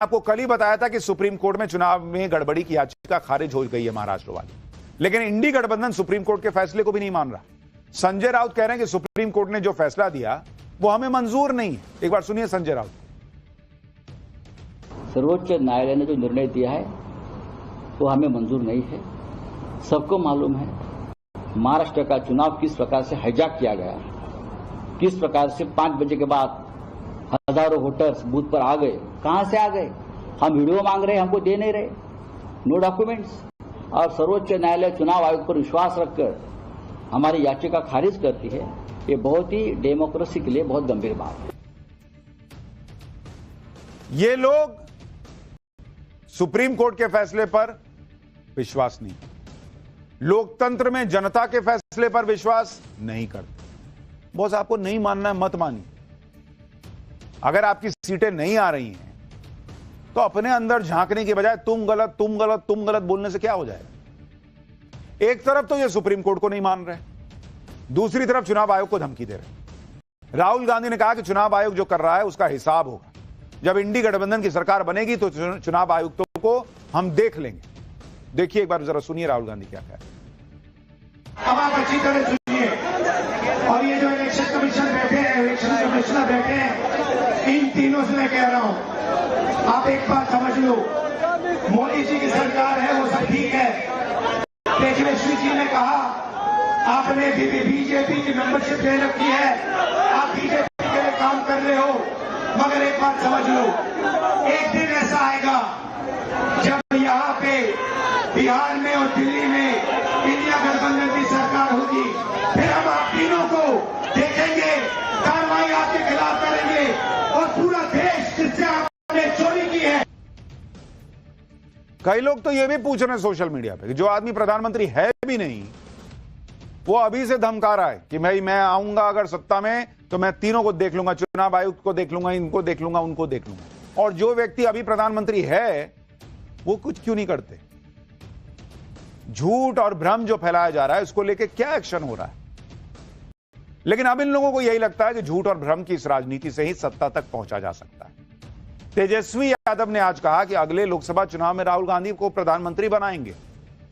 आपको कल ही बताया था कि सुप्रीम कोर्ट में चुनाव में गड़बड़ी की याचिका खारिज हो गई है महाराष्ट्र वाली, लेकिन इंडी गठबंधन सुप्रीम कोर्ट के फैसले को भी नहीं मान रहा। संजय राउत कह रहे हैं कि सुप्रीम कोर्ट ने जो फैसला दिया वो हमें मंजूर नहीं है। एक बार सुनिए संजय राउत। सर्वोच्च न्यायालय ने जो निर्णय दिया है वो हमें मंजूर नहीं है। सबको मालूम है महाराष्ट्र का चुनाव किस प्रकार से हाईजैक किया गया, किस प्रकार से 5 बजे के बाद हजारों वोटर्स बूथ पर आ गए। कहां से आ गए? हम वीडियो मांग रहे, हमको दे नहीं रहे, नो डॉक्यूमेंट्स। और सर्वोच्च न्यायालय चुनाव आयोग पर विश्वास रखकर हमारी याचिका खारिज करती है। ये बहुत ही डेमोक्रेसी के लिए बहुत गंभीर बात है। ये लोग सुप्रीम कोर्ट के फैसले पर विश्वास नहीं, लोकतंत्र में जनता के फैसले पर विश्वास नहीं करते। बॉस, आपको नहीं मानना है मत मानिए। अगर आपकी सीटें नहीं आ रही हैं तो अपने अंदर झांकने के बजाय तुम गलत तुम गलत तुम गलत बोलने से क्या हो जाएगा। एक तरफ तो ये सुप्रीम कोर्ट को नहीं मान रहे, दूसरी तरफ चुनाव आयोग को धमकी दे रहे। राहुल गांधी ने कहा कि चुनाव आयोग जो कर रहा है उसका हिसाब होगा, जब इंडी गठबंधन की सरकार बनेगी तो चुनाव आयुक्तों को हम देख लेंगे। देखिए एक बार जरा सुनिए राहुल गांधी क्या कह रहे हैं। अब आप अच्छी तरह सुनिए, और ये जो इलेक्शन कमीशन बैठे हैं, इलेक्शन कमिश्नर बैठे हैं, इन तीनों से मैं कह रहा हूं आप एक बात समझ लो, मोदी जी की सरकार है वो सब ठीक है। तेजस्वी जी ने कहा आपने बीजेपी की मेंबरशिप ले रखी है, आप बीजेपी के लिए काम कर रहे हो, मगर एक बात समझ लो, एक दिन ऐसा आएगा जब यहाँ पे बिहार में और दिल्ली में इंडिया गठबंधन की सरकार होगी, फिर हम आप तीनों को देखेंगे, कार्रवाई आपके खिलाफ करेंगे और पूरा देश जिससे आपने चोरी की है। कई लोग तो ये भी पूछ रहे हैं सोशल मीडिया पे कि जो आदमी प्रधानमंत्री है भी नहीं वो अभी से धमका रहा है कि भाई मैं आऊंगा अगर सत्ता में तो मैं तीनों को देख लूंगा, चुनाव आयुक्त को देख लूंगा, इनको देख लूंगा, उनको देख लूंगा। और जो व्यक्ति अभी प्रधानमंत्री है वो कुछ क्यों नहीं करते। झूठ और भ्रम जो फैलाया जा रहा है उसको लेके क्या एक्शन हो रहा है। लेकिन अब इन लोगों को यही लगता है कि झूठ और भ्रम की इस राजनीति से ही सत्ता तक पहुंचा जा सकता है। तेजस्वी यादव ने आज कहा कि अगले लोकसभा चुनाव में राहुल गांधी को प्रधानमंत्री बनाएंगे।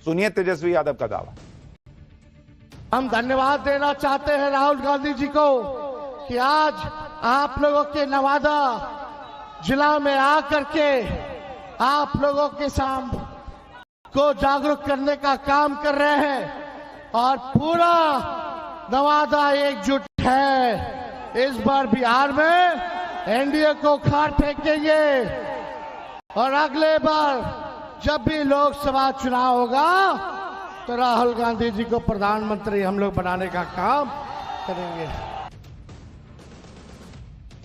सुनिए तेजस्वी यादव का दावा। हम धन्यवाद देना चाहते हैं राहुल गांधी जी को कि आज आप लोगों के नवादा जिला में आकर के आप लोगों के सामने को जागरूक करने का काम कर रहे हैं और पूरा नवादा एकजुट है। इस बार बिहार में एनडीए को खाट फेंकेंगे और अगले बार जब भी लोकसभा चुनाव होगा तो राहुल गांधी जी को प्रधानमंत्री हम लोग बनाने का काम करेंगे।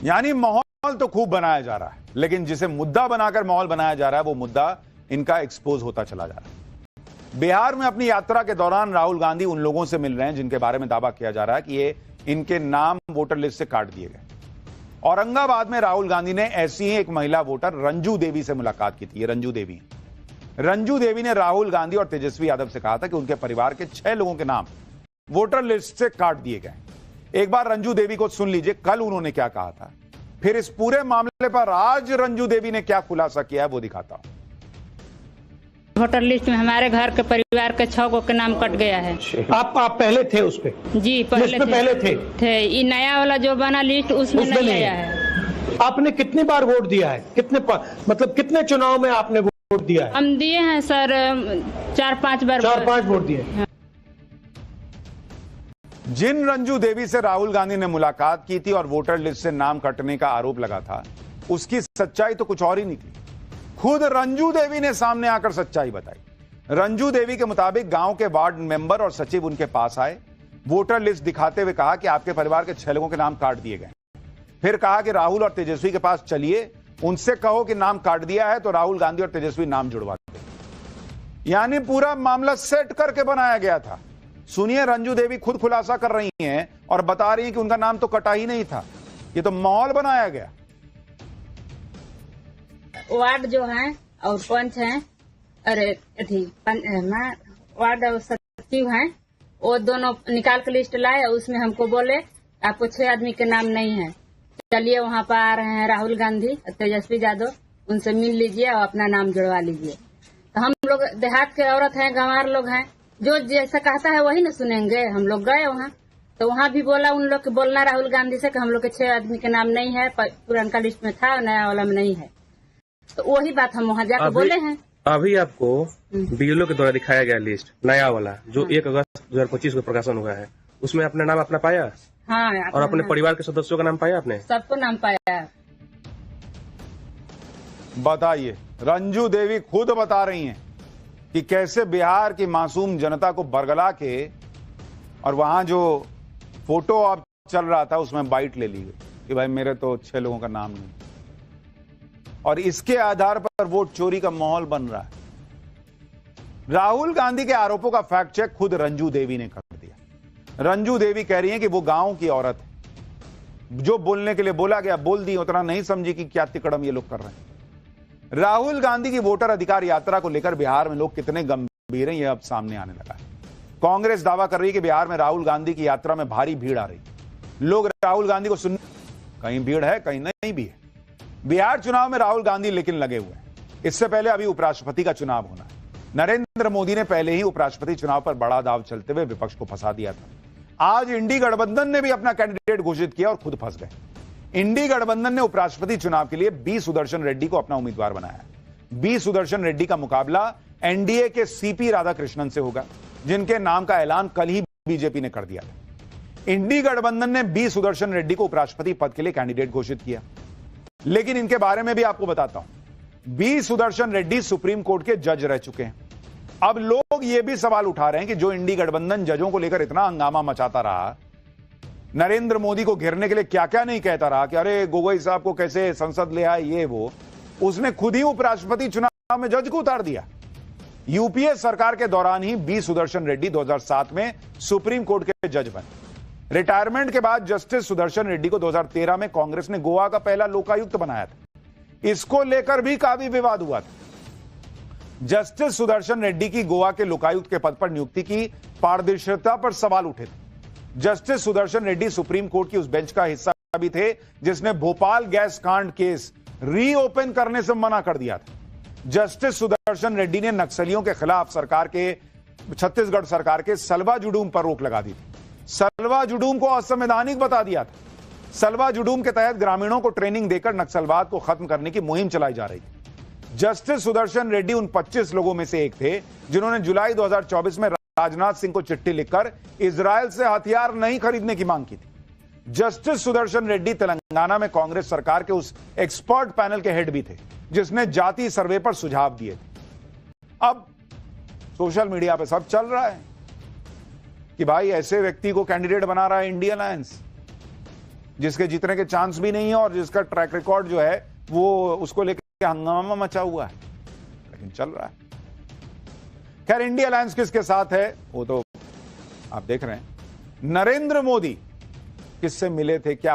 यानी माहौल तो खूब बनाया जा रहा है, लेकिन जिसे मुद्दा बनाकर माहौल बनाया जा रहा है वो मुद्दा इनका एक्सपोज होता चला जा रहा है। बिहार में अपनी यात्रा के दौरान राहुल गांधी उन लोगों से मिल रहे हैं जिनके बारे में दावा किया जा रहा है कि ये इनके नाम वोटर लिस्ट से काट दिए गए। औरंगाबाद में राहुल गांधी ने ऐसी ही एक महिला वोटर रंजू देवी से मुलाकात की थी। ये रंजू देवी ने राहुल गांधी और तेजस्वी यादव से कहा था कि उनके परिवार के 6 लोगों के नाम वोटर लिस्ट से काट दिए गए। एक बार रंजू देवी को सुन लीजिए कल उन्होंने क्या कहा था, फिर इस पूरे मामले पर आज रंजू देवी ने क्या खुलासा किया है वो दिखाता हूं। वोटर लिस्ट में हमारे घर के परिवार के 6 के नाम कट गया है। आप पहले थे उस पे? जी पहले थे। ये नया वाला जो बना लिस्ट उसमें नहीं आया है। आपने कितनी बार वोट दिया है? मतलब कितने चुनाव में आपने वोट दिया है? हम दिए हैं सर 4-5 बार। 4-5 वोट दिए। जिन रंजू देवी से राहुल गांधी ने मुलाकात की थी और वोटर लिस्ट से नाम कटने का आरोप लगा था, उसकी सच्चाई तो कुछ और ही निकली। खुद रंजू देवी ने सामने आकर सच्चाई बताई। रंजू देवी के मुताबिक गांव के वार्ड मेंबर और सचिव उनके पास आए, वोटर लिस्ट दिखाते हुए कहा कि आपके परिवार के 6 लोगों के नाम काट दिए गए। फिर कहा कि राहुल और तेजस्वी के पास चलिए, उनसे कहो कि नाम काट दिया है तो राहुल गांधी और तेजस्वी नाम जुड़वा दें। यानी पूरा मामला सेट करके बनाया गया था। सुनिए रंजू देवी खुद खुलासा कर रही हैं और बता रही हैं कि उनका नाम तो कटा ही नहीं था, ये तो माहौल बनाया गया। वार्ड जो है और पंच हैं, अरे वार्ड और सचिव हैं, वो दोनों निकाल के लिस्ट लाए और उसमें हमको बोले आपको 6 आदमी के नाम नहीं है, चलिए वहाँ पर आ रहे हैं राहुल गांधी तेजस्वी यादव, उनसे मिल लीजिए और अपना नाम जुड़वा लीजिए। तो हम लोग देहात के औरत हैं, गंवार लोग हैं, जो जैसा कहता है वही ना सुनेंगे। हम लोग गए वहाँ, तो वहाँ भी बोला उन लोग के बोलना राहुल गांधी से कि हम लोग के 6 आदमी के नाम नहीं है, पुराना लिस्ट में था, नया वाला में नहीं है। तो वही बात हम वहाँ जाकर बोले हैं। अभी आपको बीएलओ के द्वारा दिखाया गया लिस्ट नया वाला जो 1 अगस्त 2025 को प्रकाशन हुआ है, उसमें अपना नाम अपना पाया? हाँ, और अपने परिवार के सदस्यों का नाम पाया आपने? सबको नाम पाया। बताइए, रंजू देवी खुद बता रही हैं कि कैसे बिहार की मासूम जनता को बरगला के और वहां जो फोटो अब चल रहा था उसमें बाइट ले ली गई कि भाई मेरे तो 6 लोगों का नाम नहीं, और इसके आधार पर वोट चोरी का माहौल बन रहा है। राहुल गांधी के आरोपों का फैक्ट चेक खुद रंजू देवी ने कर दिया। रंजू देवी कह रही हैं कि वो गांव की औरत है, जो बोलने के लिए बोला गया बोल दी, उतना नहीं समझी कि क्या तिकड़म ये लोग कर रहे हैं। राहुल गांधी की वोटर अधिकार यात्रा को लेकर बिहार में लोग कितने गंभीर हैं, ये अब सामने आने लगा है। कांग्रेस दावा कर रही है कि बिहार में राहुल गांधी की यात्रा में भारी भीड़ आ रही है। लोग राहुल गांधी को सुन, कहीं भीड़ है कहीं नहीं भी है। बिहार चुनाव में राहुल गांधी लेकिन लगे हुए हैं। इससे पहले अभी उपराष्ट्रपति का चुनाव होना है। नरेंद्र मोदी ने पहले ही उपराष्ट्रपति चुनाव पर बड़ा दाव चलते हुए विपक्ष को फंसा दिया था। आज इंडी गठबंधन ने भी अपना कैंडिडेट घोषित किया और खुद फंस गए। इंडी गठबंधन ने उपराष्ट्रपति चुनाव के लिए बी सुदर्शन रेड्डी को अपना उम्मीदवार बनाया। बी सुदर्शन रेड्डी का मुकाबला एनडीए के सीपी राधाकृष्णन से होगा, जिनके नाम का ऐलान कल ही बीजेपी ने कर दिया था। इंडी गठबंधन ने बी सुदर्शन रेड्डी को उपराष्ट्रपति पद के लिए कैंडिडेट घोषित किया। लेकिन इनके बारे में भी आपको बताता हूं, B Sudarshan Reddy Supreme Court के जज रह चुके हैं। अब लोग यह भी सवाल उठा रहे हैं कि जो इंडी गठबंधन जजों को लेकर इतना हंगामा मचाता रहा, नरेंद्र मोदी को घेरने के लिए क्या क्या नहीं कहता रहा कि अरे गोगोई साहब को कैसे संसद ले आए, ये वो, उसने खुद ही उपराष्ट्रपति चुनाव में जज को उतार दिया। यूपीए सरकार के दौरान ही बी सुदर्शन रेड्डी 2007 में सुप्रीम कोर्ट के जज बने। रिटायरमेंट के बाद जस्टिस सुदर्शन रेड्डी को 2013 में कांग्रेस ने गोवा का पहला लोकायुक्त बनाया था। इसको लेकर भी काफी विवाद हुआ था। जस्टिस सुदर्शन रेड्डी की गोवा के लोकायुक्त के पद पर नियुक्ति की पारदर्शिता पर सवाल उठे थे। Justice Sudarshan Reddy Supreme court की उस बेंच का हिस्सा भी थे जिसने भोपाल गैस कांड केस रीओपन करने से मना कर दिया था। जस्टिस सुदर्शन रेड्डी ने नक्सलियों के खिलाफ छत्तीसगढ़ सरकार के सलवा जुडूम पर रोक लगा दी थी। सलवा जुडूम को असंवैधानिक बता दिया था। सलवा जुडूम के तहत ग्रामीणों को ट्रेनिंग देकर नक्सलवाद को खत्म करने की मुहिम चलाई जा रही थी। जस्टिस सुदर्शन रेड्डी उन 25 लोगों में से एक थे जिन्होंने जुलाई 2024 में राजनाथ सिंह को चिट्ठी लिखकर इजरायल से हथियार नहीं खरीदने की मांग की थी। जस्टिस सुदर्शन रेड्डी तेलंगाना में कांग्रेस सरकार के उस एक्सपर्ट पैनल के हेड भी थे जिसने जाति सर्वे पर सुझाव दिए थे। अब सोशल मीडिया पे सब चल रहा है कि भाई ऐसे व्यक्ति को कैंडिडेट बना रहा है इंडिया अलायंस, जिसके जीतने के चांस भी नहीं है और जिसका ट्रैक रिकॉर्ड जो है वो उसको लेकर हंगामा मचा हुआ है, लेकिन चल रहा है। खैर, इंडिया अलायंस किसके साथ है वो तो आप देख रहे हैं। नरेंद्र मोदी किससे मिले थे, क्या